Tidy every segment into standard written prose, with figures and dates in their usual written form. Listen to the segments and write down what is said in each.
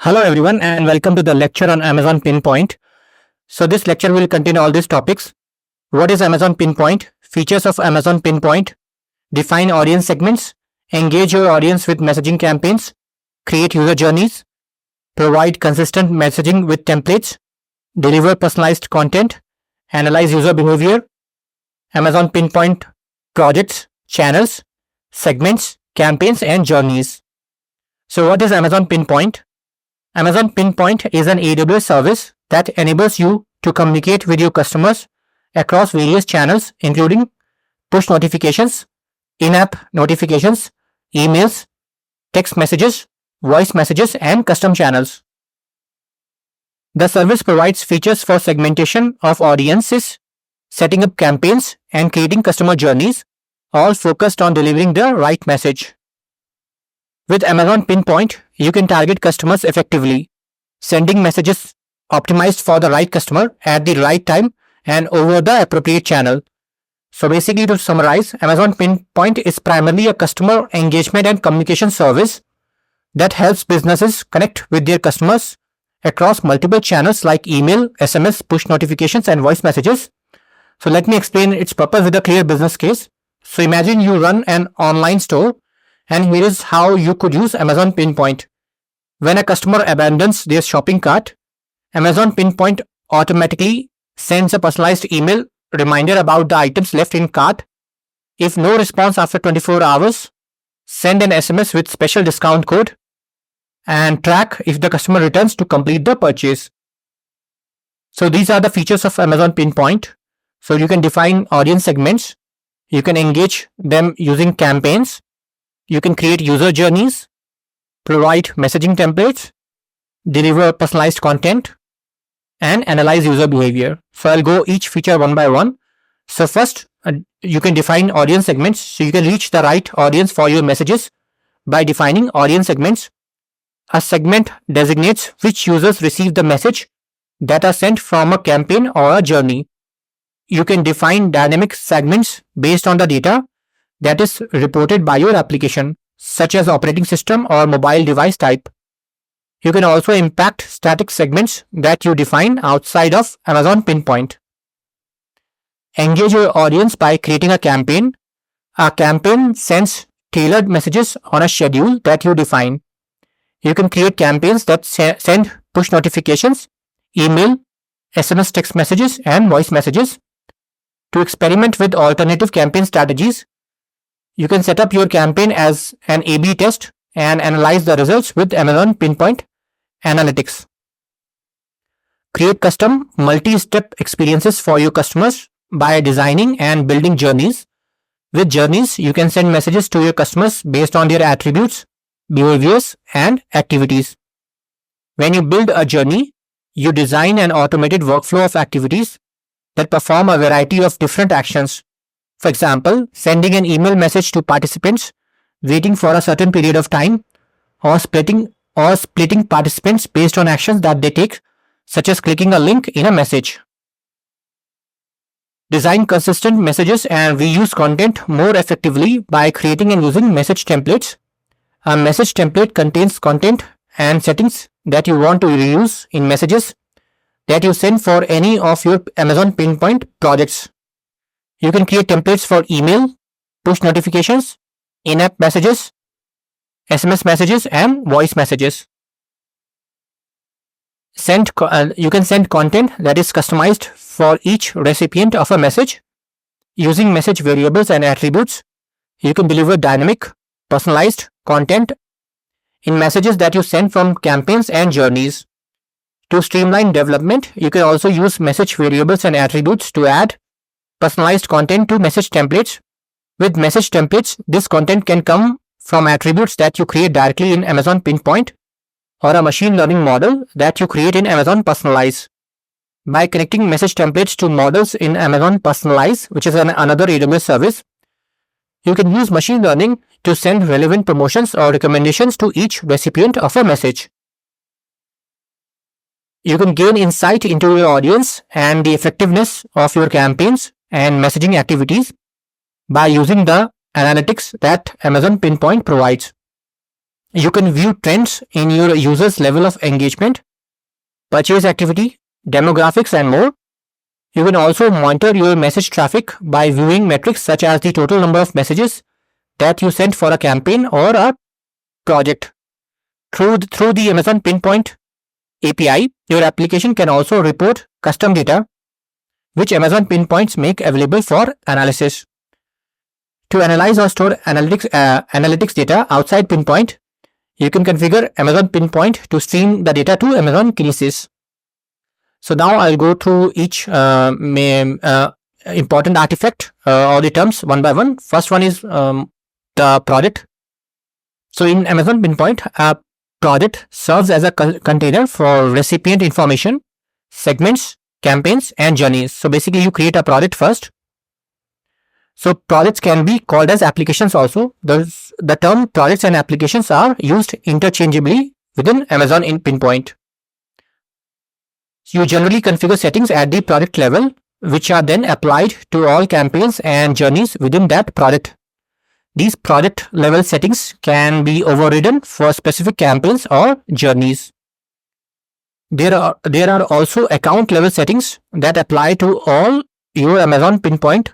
Hello everyone and welcome to the lecture on Amazon Pinpoint. So this lecture will contain all these topics. What is Amazon Pinpoint? Features of Amazon Pinpoint. Define audience segments. Engage your audience with messaging campaigns. Create user journeys. Provide consistent messaging with templates. Deliver personalized content. Analyze user behavior. Amazon Pinpoint projects, channels, segments, campaigns and journeys. So what is Amazon Pinpoint? Amazon Pinpoint is an AWS service that enables you to communicate with your customers across various channels including push notifications, in-app notifications, emails, text messages, voice messages, and custom channels. The service provides features for segmentation of audiences, setting up campaigns, and creating customer journeys, all focused on delivering the right message. With Amazon Pinpoint, you can target customers effectively, sending messages optimized for the right customer at the right time and over the appropriate channel. So basically, to summarize, Amazon Pinpoint is primarily a customer engagement and communication service that helps businesses connect with their customers across multiple channels like email, SMS, push notifications, and voice messages. So let me explain its purpose with a clear business case. So imagine you run an online store, and here is how you could use Amazon Pinpoint. When a customer abandons their shopping cart, Amazon Pinpoint automatically sends a personalized email reminder about the items left in cart. If no response after 24 hours, send an SMS with special discount code and track if the customer returns to complete the purchase. So these are the features of Amazon Pinpoint. So you can define audience segments, you can engage them using campaigns, you can create user journeys, provide messaging templates, deliver personalized content, and analyze user behavior. So I'll go each feature one by one. So first, you can define audience segments. So you can reach the right audience for your messages by defining audience segments. A segment designates which users receive the message that are sent from a campaign or a journey. You can define dynamic segments based on the data that is reported by your application, such as operating system or mobile device type. You can also impact static segments that you define outside of Amazon Pinpoint. Engage your audience by creating a campaign. A campaign sends tailored messages on a schedule that you define. You can create campaigns that send push notifications, email, SMS text messages, and voice messages. To experiment with alternative campaign strategies, you can set up your campaign as an A/B test and analyze the results with Amazon Pinpoint Analytics. Create custom multi-step experiences for your customers by designing and building journeys. With journeys, you can send messages to your customers based on their attributes, behaviors, and activities. When you build a journey, you design an automated workflow of activities that perform a variety of different actions. For example, sending an email message to participants, waiting for a certain period of time, or splitting participants based on actions that they take, such as clicking a link in a message. Design consistent messages and reuse content more effectively by creating and using message templates. A message template contains content and settings that you want to reuse in messages that you send for any of your Amazon Pinpoint projects. You can create templates for email, push notifications, in-app messages, SMS messages, and voice messages. You can send content that is customized for each recipient of a message. Using message variables and attributes, you can deliver dynamic, personalized content in messages that you send from campaigns and journeys. To streamline development, you can also use message variables and attributes to add personalized content to message templates. With message templates, this content can come from attributes that you create directly in Amazon Pinpoint or a machine learning model that you create in Amazon Personalize. By connecting message templates to models in Amazon Personalize, which is another AWS service, you can use machine learning to send relevant promotions or recommendations to each recipient of a message. You can gain insight into your audience and the effectiveness of your campaigns and messaging activities by using the analytics that Amazon Pinpoint provides. You can view trends in your users' level of engagement, purchase activity, demographics, and more. You can also monitor your message traffic by viewing metrics such as the total number of messages that you sent for a campaign or a project. Through the Amazon Pinpoint API, your application can also report custom data, which Amazon Pinpoints make available for analysis. To analyze or store analytics data outside Pinpoint, you can configure Amazon Pinpoint to stream the data to Amazon Kinesis. So now I'll go through each important artifact or the terms one by one. First one is the product. So in Amazon Pinpoint, a product serves as a container for recipient information, segments, campaigns, and journeys. So basically you create a product first. So products can be called as applications also. The term products and applications are used interchangeably within Amazon in Pinpoint. You generally configure settings at the product level, which are then applied to all campaigns and journeys within that product. These product level settings can be overridden for specific campaigns or journeys. There are also account level settings that apply to all your Amazon Pinpoint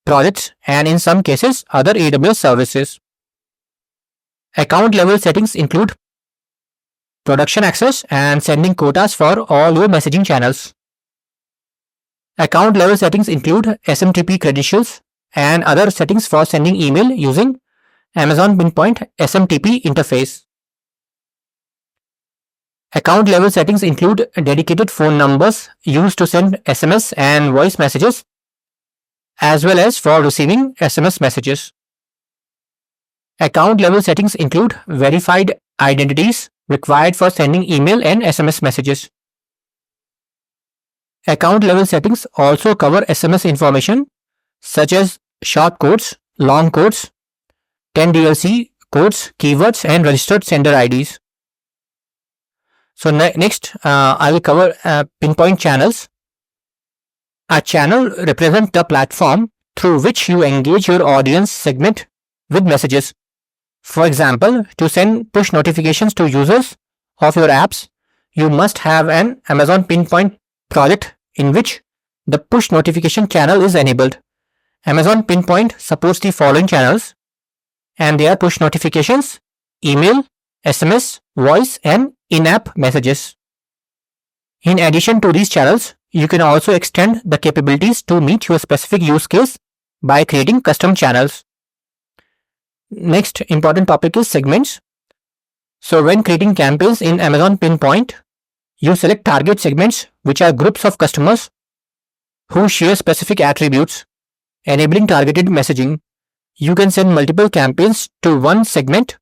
products and in some cases other AWS services. Account level settings include production access and sending quotas for all your messaging channels. Account level settings include SMTP credentials and other settings for sending email using Amazon Pinpoint SMTP interface. Account level settings include dedicated phone numbers used to send SMS and voice messages, as well as for receiving SMS messages. Account level settings include verified identities required for sending email and SMS messages. Account level settings also cover SMS information such as short codes, long codes, 10DLC codes, keywords, and registered sender IDs. So next, I will cover Pinpoint channels. A channel represents the platform through which you engage your audience segment with messages. For example, to send push notifications to users of your apps, you must have an Amazon Pinpoint project in which the push notification channel is enabled. Amazon Pinpoint supports the following channels, and they are push notifications, email, SMS, voice, and in-app messages. In addition to these channels, you can also extend the capabilities to meet your specific use case by creating custom channels. Next important topic is segments. So when creating campaigns in Amazon Pinpoint, you select target segments, which are groups of customers who share specific attributes, enabling targeted messaging. You can send multiple campaigns to one segment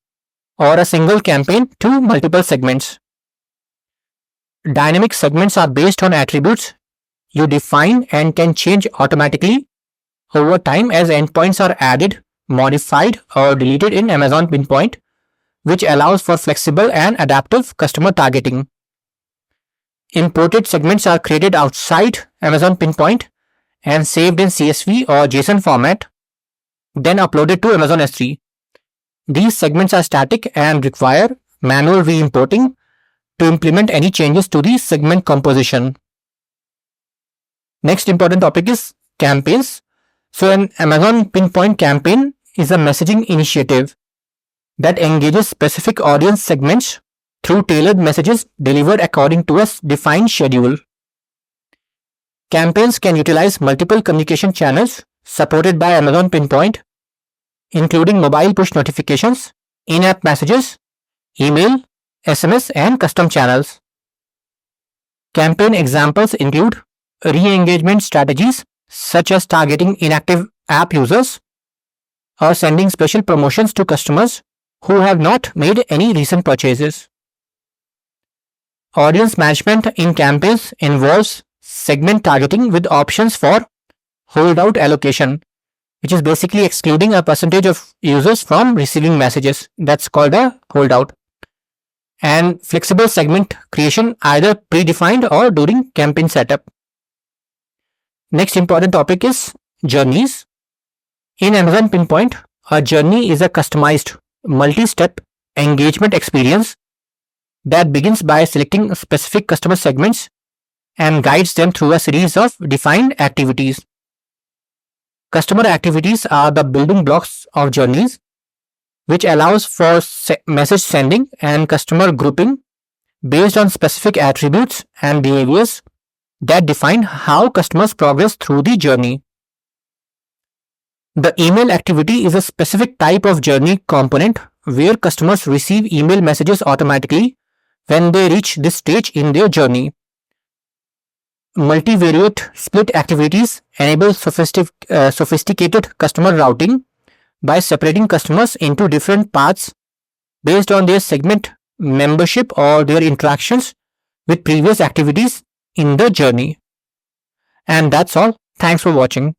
or a single campaign to multiple segments. Dynamic segments are based on attributes you define and can change automatically over time as endpoints are added, modified, or deleted in Amazon Pinpoint, which allows for flexible and adaptive customer targeting. Imported segments are created outside Amazon Pinpoint and saved in CSV or JSON format, then uploaded to Amazon S3. These segments are static and require manual re-importing to implement any changes to the segment composition. Next important topic is campaigns. So an Amazon Pinpoint campaign is a messaging initiative that engages specific audience segments through tailored messages delivered according to a defined schedule. Campaigns can utilize multiple communication channels supported by Amazon Pinpoint, including mobile push notifications, in-app messages, email, SMS, and custom channels. Campaign examples include re-engagement strategies such as targeting inactive app users or sending special promotions to customers who have not made any recent purchases. Audience management in campaigns involves segment targeting with options for holdout allocation, which is basically excluding a percentage of users from receiving messages. That's called a holdout. And flexible segment creation either predefined or during campaign setup. Next important topic is journeys. In Amazon Pinpoint, a journey is a customized multi-step engagement experience that begins by selecting specific customer segments and guides them through a series of defined activities. Customer activities are the building blocks of journeys, which allows for message sending and customer grouping based on specific attributes and behaviors that define how customers progress through the journey. The email activity is a specific type of journey component where customers receive email messages automatically when they reach this stage in their journey. Multivariate split activities enable sophisticated customer routing by separating customers into different paths based on their segment membership or their interactions with previous activities in the journey. And that's all. Thanks for watching.